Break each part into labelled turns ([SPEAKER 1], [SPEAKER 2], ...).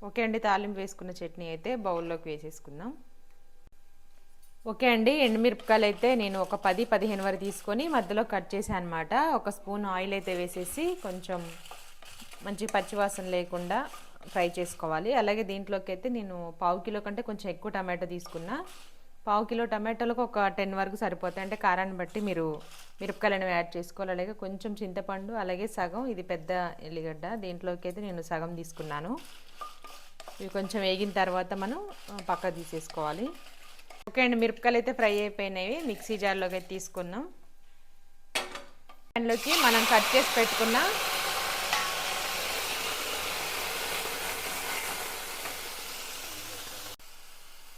[SPEAKER 1] Okay అండి, తాలింపు వేసుకున్న చట్నీ అయితే బౌల్లోకి వేసేసుకుందాం. ఓకే అండి, ఎండుమిరపకాయలు అయితే నేను ఒక 10-15 వరకు తీసుకొని మధ్యలో కట్ చేశాను అనమాట. ఒక స్పూన్ ఆయిల్ అయితే వేసేసి కొంచెం మంచి పచ్చివాసన లేకుండా ఫ్రై చేసుకోవాలి. అలాగే దీంట్లోకి అయితే నేను 1/2 కిలో కంటే కొంచెం ఎక్కువ టమాటో తీసుకున్నా. 1/2 కిలో టమాటోలకు ఒక 10 వరకు సరిపోతాయి. అంటే కారాన్ని బట్టి మీరు మిరపకాయలను యాడ్ చేసుకోవాలి. అలాగే కొంచెం చింతపండు, అలాగే సగం ఇది పెద్ద ఎల్లిగడ్డ, దీంట్లోకి అయితే నేను సగం తీసుకున్నాను. ఇవి కొంచెం వేగిన తర్వాత మనం పక్క తీసేసుకోవాలి. ఓకే అండి, మిరపకాయలు అయితే ఫ్రై అయిపోయినాయి. మిక్సీ జార్లోకి అయితే తీసుకున్నాం. దానిలోకి మనం కట్ చేసి పెట్టుకున్న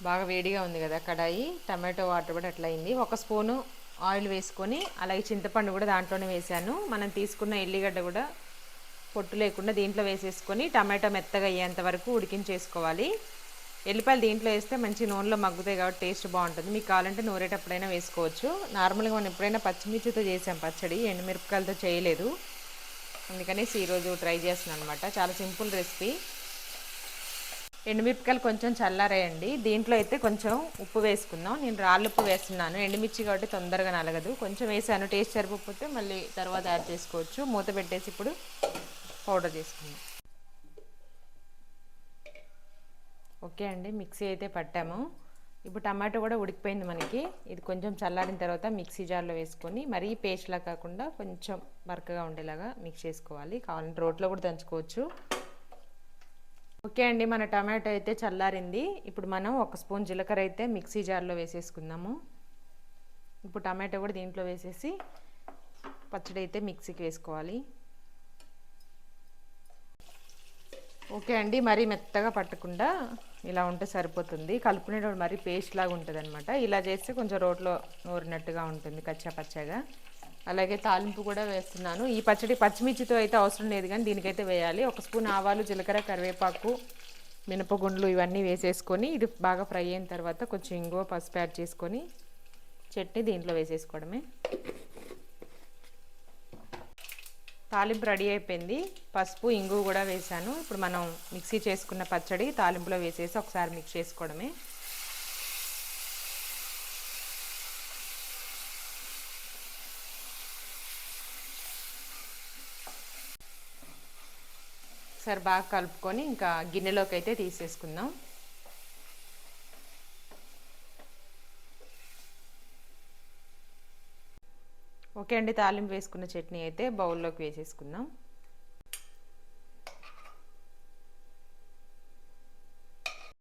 [SPEAKER 1] బాగా వేడిగా ఉంది కదా కడాయి, టమాటో వాటర్ కూడా అట్లా అయింది. ఒక స్పూను ఆయిల్ వేసుకొని అలాగే చింతపండు కూడా దాంట్లోనే వేసాను. మనం తీసుకున్న ఎల్లిగడ్డ కూడా పొట్టు లేకుండా దీంట్లో వేసేసుకొని టమాటో మెత్తగా అయ్యేంత వరకు ఉడికించేసుకోవాలి. ఎల్లిపాయలు దీంట్లో వేస్తే మంచి నూనెలో మగ్గుతాయి కాబట్టి టేస్ట్ బాగుంటుంది. మీకు కావాలంటే నూరేటప్పుడైనా వేసుకోవచ్చు. నార్మల్గా మనం ఎప్పుడైనా పచ్చిమిర్చితో చేసాం పచ్చడి, ఎండుమిరపకాయలతో చేయలేదు. అందుకనేసి ఈరోజు ట్రై చేస్తున్నాను అనమాట. చాలా సింపుల్ రెసిపీ. ఎండుమిరపకాయలు కొంచెం చల్లారాయండి. దీంట్లో అయితే కొంచెం ఉప్పు వేసుకుందాం. నేను రాళ్ళు ఉప్పు వేస్తున్నాను, ఎండుమిర్చి కాబట్టి తొందరగా నలగదు. కొంచెం వేసాను, టేస్ట్ సరిపోతే మళ్ళీ తర్వాత యాడ్ చేసుకోవచ్చు. మూత పెట్టేసి ఇప్పుడు పౌడర్ చేసుకుందాం. ఓకే అండి, మిక్సీ అయితే పట్టాము. ఇప్పుడు టమాటో కూడా ఉడికిపోయింది మనకి. ఇది కొంచెం చల్లారిన తర్వాత మిక్సీ జార్లో వేసుకొని మరీ పేస్ట్లా కాకుండా కొంచెం బరకగా ఉండేలాగా మిక్స్ చేసుకోవాలి. కావాలంటే రోట్లో కూడా దంచుకోవచ్చు. ఓకే అండి, మన టమాటో అయితే చల్లారింది. ఇప్పుడు మనం ఒక స్పూన్ జీలకర్ర అయితే మిక్సీ జార్లో వేసేసుకుందాము. ఇప్పుడు టమాటో కూడా దీంట్లో వేసేసి పచ్చడి అయితే మిక్సీకి వేసుకోవాలి. ఓకే అండి, మరీ మెత్తగా పట్టకుండా ఇలా ఉంటే సరిపోతుంది. కలుపుకునేటప్పుడు మరీ పేస్ట్ లాగా ఉంటుంది అనమాట. ఇలా చేస్తే కొంచెం రోట్లో నూరినట్టుగా ఉంటుంది, కచ్చా పచ్చగా. అలాగే తాలింపు కూడా వేస్తున్నాను. ఈ పచ్చడి పచ్చిమిర్చితో అయితే అవసరం లేదు, కానీ దీనికైతే వేయాలి. ఒక స్పూన్ ఆవాలు, జీలకర్ర, కరివేపాకు, మినపగుండ్లు ఇవన్నీ వేసేసుకొని ఇది బాగా ఫ్రై అయిన తర్వాత కొంచెం ఇంగువ, పసుపు యాడ్ చేసుకొని చట్నీ దీంట్లో వేసేసుకోవడమే. తాలింపు రెడీ అయిపోయింది. పసుపు, ఇంగువ కూడా వేసాను. ఇప్పుడు మనం మిక్సీ చేసుకున్న పచ్చడి తాలింపులో వేసేసి ఒకసారి మిక్స్ చేసుకోవడమే. ఒకసారి బాగా కలుపుకొని ఇంకా గిన్నెలోకి అయితే తీసేసుకుందాం. ఓకే అండి, తాలింపు వేసుకున్న చట్నీ అయితే బౌల్లోకి వేసేసుకుందాం.